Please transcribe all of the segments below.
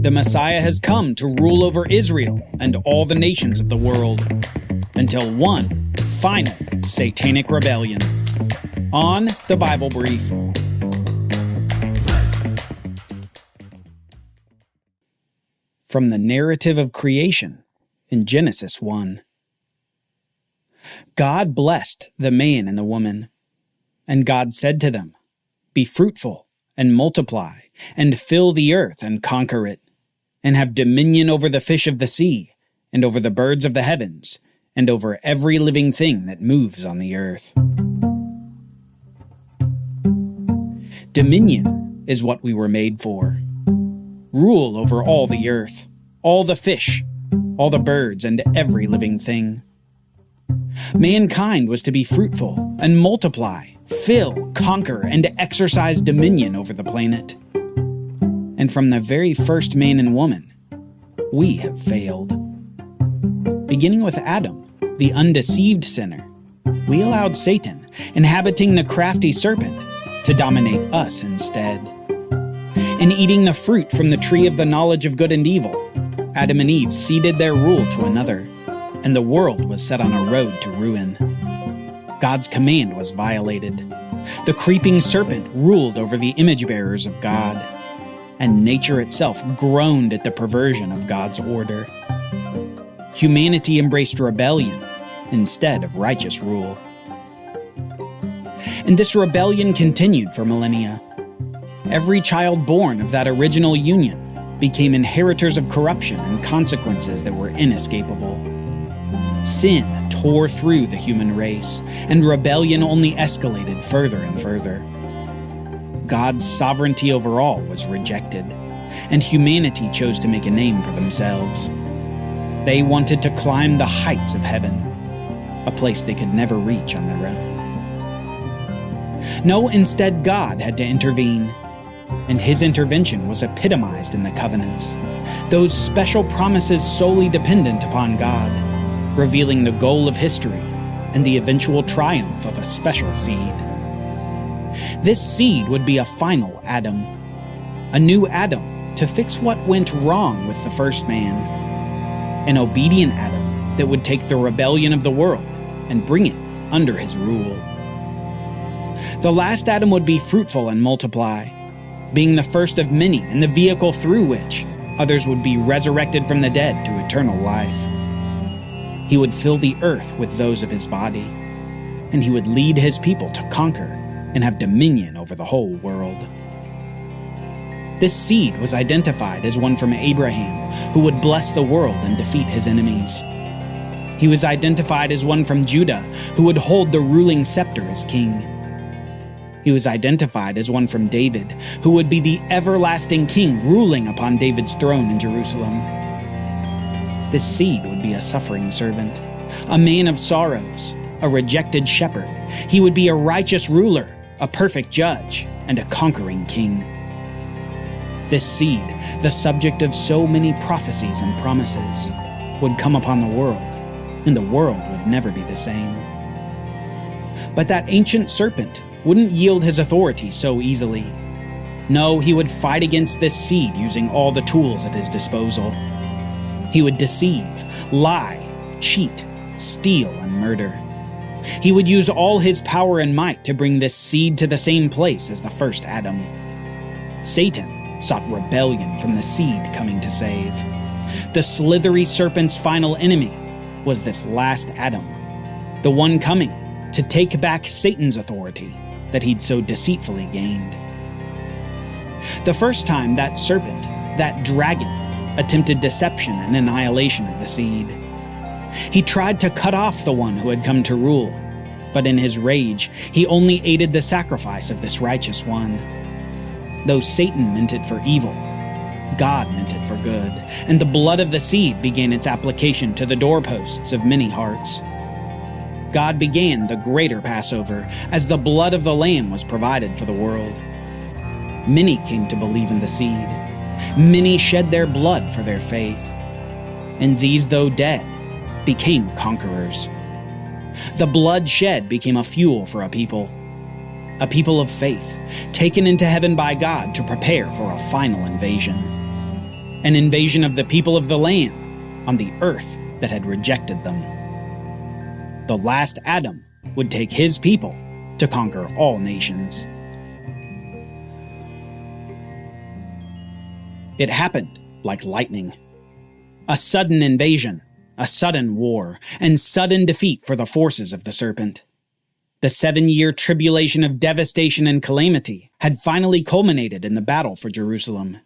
the Messiah has come to rule over Israel and all the nations of the world, until one final satanic rebellion. On the Bible Brief. From the narrative of creation in Genesis 1. God blessed the man and the woman, and God said to them, "Be fruitful and multiply, and fill the earth and conquer it, and have dominion over the fish of the sea, and over the birds of the heavens, and over every living thing that moves on the earth." Dominion is what we were made for. Rule over all the earth, all the fish, all the birds, and every living thing. Mankind was to be fruitful and multiply, fill, conquer, and exercise dominion over the planet. And from the very first man and woman, we have failed. Beginning with Adam, the undeceived sinner, we allowed Satan, inhabiting the crafty serpent, to dominate us instead. In eating the fruit from the tree of the knowledge of good and evil, Adam and Eve ceded their rule to another, and the world was set on a road to ruin. God's command was violated. The creeping serpent ruled over the image bearers of God, and nature itself groaned at the perversion of God's order. Humanity embraced rebellion instead of righteous rule. And this rebellion continued for millennia. Every child born of that original union became inheritors of corruption and consequences that were inescapable. Sin tore through the human race, and rebellion only escalated further and further. God's sovereignty over all was rejected, and humanity chose to make a name for themselves. They wanted to climb the heights of heaven, a place they could never reach on their own. No, instead God had to intervene, and his intervention was epitomized in the covenants, those special promises solely dependent upon God, revealing the goal of history and the eventual triumph of a special seed. This seed would be a final Adam, a new Adam to fix what went wrong with the first man, an obedient Adam that would take the rebellion of the world and bring it under his rule. The last Adam would be fruitful and multiply, being the first of many and the vehicle through which others would be resurrected from the dead to eternal life. He would fill the earth with those of his body, and he would lead his people to conquer and have dominion over the whole world. This seed was identified as one from Abraham, who would bless the world and defeat his enemies. He was identified as one from Judah, who would hold the ruling scepter as king. He was identified as one from David, who would be the everlasting king ruling upon David's throne in Jerusalem. This seed would be a suffering servant, a man of sorrows, a rejected shepherd. He would be a righteous ruler, a perfect judge, and a conquering king. This seed, the subject of so many prophecies and promises, would come upon the world, and the world would never be the same. But that ancient serpent wouldn't yield his authority so easily. No, he would fight against this seed using all the tools at his disposal. He would deceive, lie, cheat, steal, and murder. He would use all his power and might to bring this seed to the same place as the first Adam. Satan sought rebellion from the seed coming to save. The slithery serpent's final enemy was this last Adam, the one coming to take back Satan's authority that he'd so deceitfully gained. The first time that serpent, that dragon, attempted deception and annihilation of the seed. He tried to cut off the one who had come to rule, but in his rage, he only aided the sacrifice of this righteous one. Though Satan meant it for evil, God meant it for good, and the blood of the seed began its application to the doorposts of many hearts. God began the greater Passover as the blood of the Lamb was provided for the world. Many came to believe in the seed. Many shed their blood for their faith. And these, though dead, became conquerors. The blood shed became a fuel for a people of faith, taken into heaven by God to prepare for a final invasion. an invasion of the people of the land on the earth that had rejected them. The last Adam would take his people to conquer all nations. It happened like lightning. A sudden invasion, a sudden war, and sudden defeat for the forces of the serpent. The 7-year tribulation of devastation and calamity had finally culminated in the battle for Jerusalem,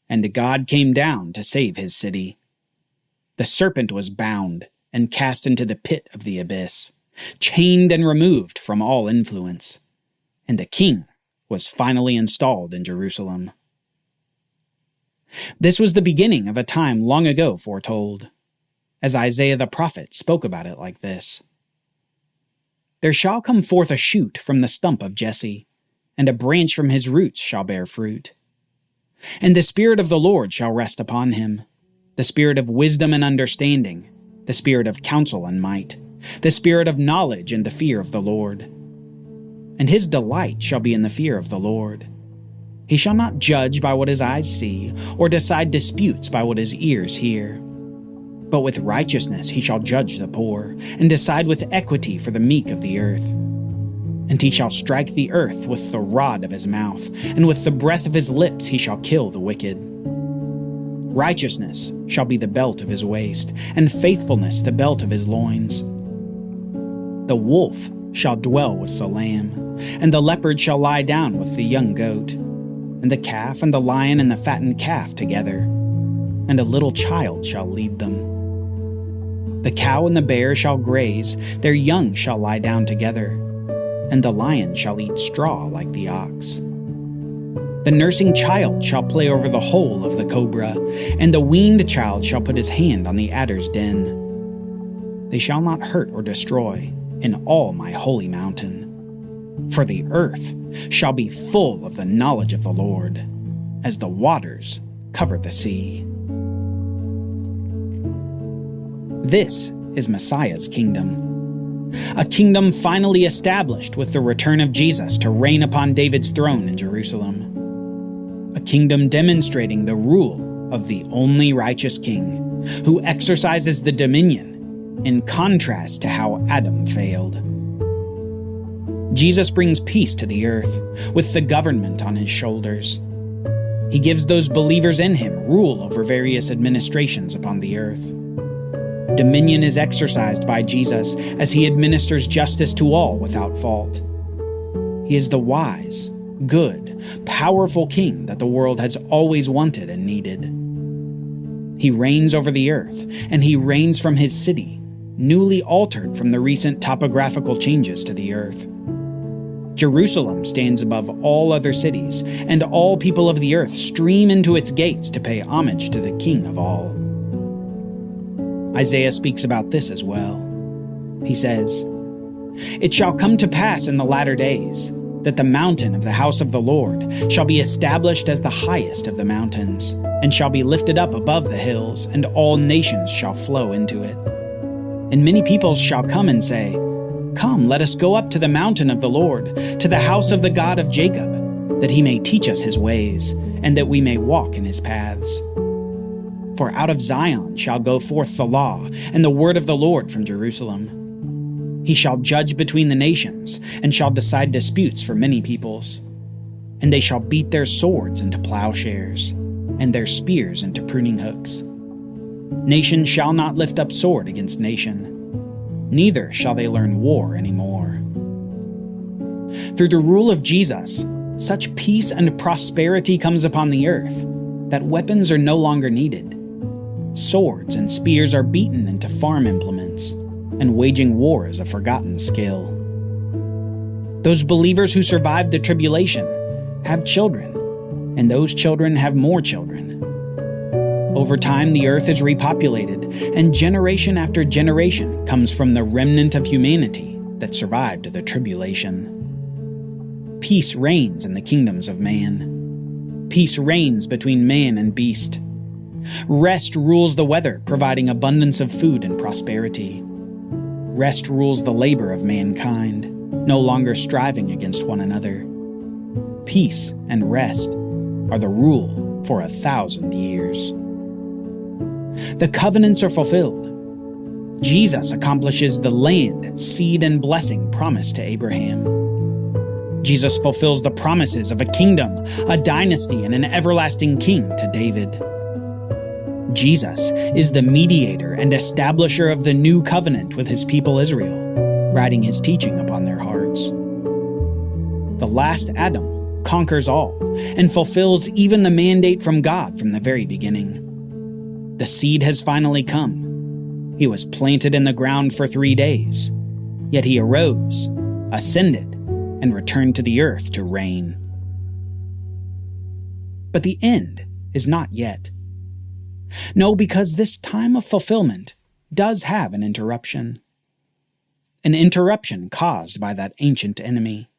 and God came down to save his city. The serpent was bound and cast into the pit of the abyss, chained and removed from all influence, and the king was finally installed in Jerusalem. This was the beginning of a time long ago foretold, as Isaiah the prophet spoke about it like this. There shall come forth a shoot from the stump of Jesse, and a branch from his roots shall bear fruit. And the Spirit of the Lord shall rest upon him, the Spirit of wisdom and understanding, the Spirit of counsel and might, the Spirit of knowledge and the fear of the Lord. And his delight shall be in the fear of the Lord. He shall not judge by what his eyes see, or decide disputes by what his ears hear. But with righteousness he shall judge the poor, and decide with equity for the meek of the earth. And he shall strike the earth with the rod of his mouth, and with the breath of his lips he shall kill the wicked. Righteousness shall be the belt of his waist, and faithfulness the belt of his loins. The wolf shall dwell with the lamb, and the leopard shall lie down with the young goat, and the calf and the lion and the fattened calf together, and a little child shall lead them. The cow and the bear shall graze, their young shall lie down together, and the lion shall eat straw like the ox. The nursing child shall play over the hole of the cobra, and the weaned child shall put his hand on the adder's den. They shall not hurt or destroy in all my holy mountain. For the earth shall be full of the knowledge of the Lord, as the waters cover the sea. This is Messiah's kingdom. A kingdom finally established with the return of Jesus to reign upon David's throne in Jerusalem. A kingdom demonstrating the rule of the only righteous king, who exercises the dominion in contrast to how Adam failed. Jesus brings peace to the earth, with the government on his shoulders. He gives those believers in him rule over various administrations upon the earth. Dominion is exercised by Jesus as he administers justice to all without fault. He is the wise, good, powerful king that the world has always wanted and needed. He reigns over the earth, and he reigns from his city, newly altered from the recent topographical changes to the earth. Jerusalem stands above all other cities, and all people of the earth stream into its gates to pay homage to the King of all. Isaiah speaks about this as well. He says, "It shall come to pass in the latter days, that the mountain of the house of the Lord shall be established as the highest of the mountains, and shall be lifted up above the hills, and all nations shall flow into it. And many peoples shall come and say, Come, let us go up to the mountain of the Lord, to the house of the God of Jacob, that he may teach us his ways, and that we may walk in his paths. For out of Zion shall go forth the law, and the word of the Lord from Jerusalem. He shall judge between the nations, and shall decide disputes for many peoples. And they shall beat their swords into plowshares, and their spears into pruning hooks. Nation shall not lift up sword against nation, neither shall they learn war anymore." Through the rule of Jesus, such peace and prosperity comes upon the earth that weapons are no longer needed. Swords and spears are beaten into farm implements, and waging war is a forgotten skill. Those believers who survived the tribulation have children, and those children have more children. Over time, the earth is repopulated, and generation after generation comes from the remnant of humanity that survived the tribulation. Peace reigns in the kingdoms of man. Peace reigns between man and beast. Rest rules the weather, providing abundance of food and prosperity. Rest rules the labor of mankind, no longer striving against one another. Peace and rest are the rule for 1,000 years. The covenants are fulfilled. Jesus accomplishes the land, seed, and blessing promised to Abraham. Jesus fulfills the promises of a kingdom, a dynasty, and an everlasting king to David. Jesus is the mediator and establisher of the new covenant with his people Israel, writing his teaching upon their hearts. The last Adam conquers all and fulfills even the mandate from God from the very beginning. The seed has finally come. He was planted in the ground for 3 days, yet he arose, ascended, and returned to the earth to reign. But the end is not yet. No, because this time of fulfillment does have an interruption. An interruption caused by that ancient enemy.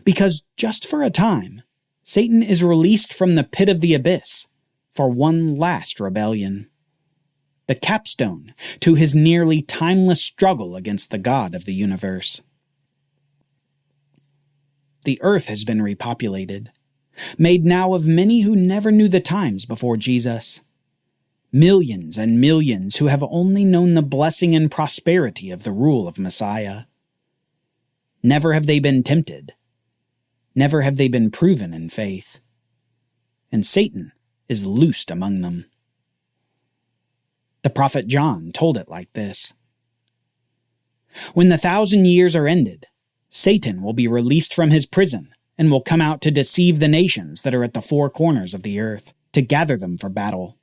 Because just for a time, Satan is released from the pit of the abyss for one last rebellion. The capstone to his nearly timeless struggle against the God of the universe. The earth has been repopulated, made now of many who never knew the times before Jesus. Millions and millions who have only known the blessing and prosperity of the rule of Messiah. Never have they been tempted. Never have they been proven in faith. And Satan is loosed among them. The prophet John told it like this. When the 1,000 years are ended, Satan will be released from his prison and will come out to deceive the nations that are at the four corners of the earth, to gather them for battle.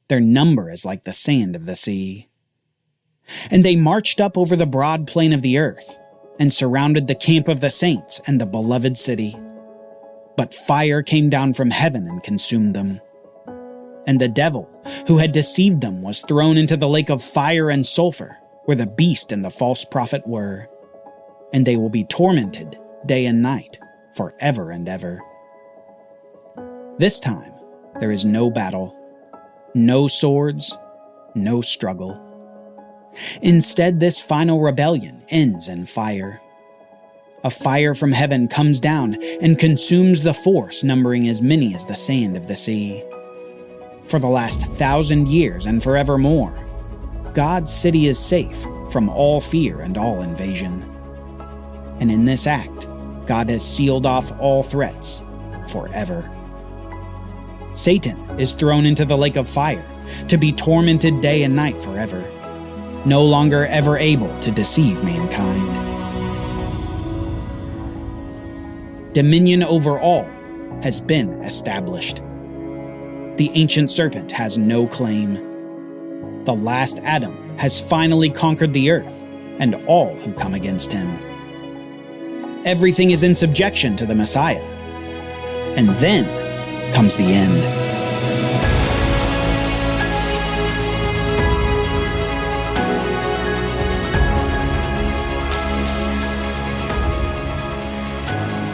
Their number is like the sand of the sea. And they marched up over the broad plain of the earth, and surrounded the camp of the saints and the beloved city. But fire came down from heaven and consumed them. And the devil, who had deceived them, was thrown into the lake of fire and sulfur, where the beast and the false prophet were. And they will be tormented day and night, forever and ever. This time, there is no battle. No swords, no struggle. Instead, this final rebellion ends in fire. A fire from heaven comes down and consumes the force numbering as many as the sand of the sea. For the last 1,000 years and forevermore, God's city is safe from all fear and all invasion. And in this act, God has sealed off all threats forever. Satan is thrown into the lake of fire to be tormented day and night forever, no longer ever able to deceive mankind. Dominion over all has been established. The ancient serpent has no claim. The last Adam has finally conquered the earth and all who come against him. Everything is in subjection to the Messiah. And then comes the end.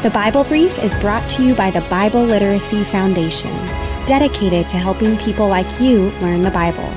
The Bible Brief is brought to you by the Bible Literacy Foundation, dedicated to helping people like you learn the Bible.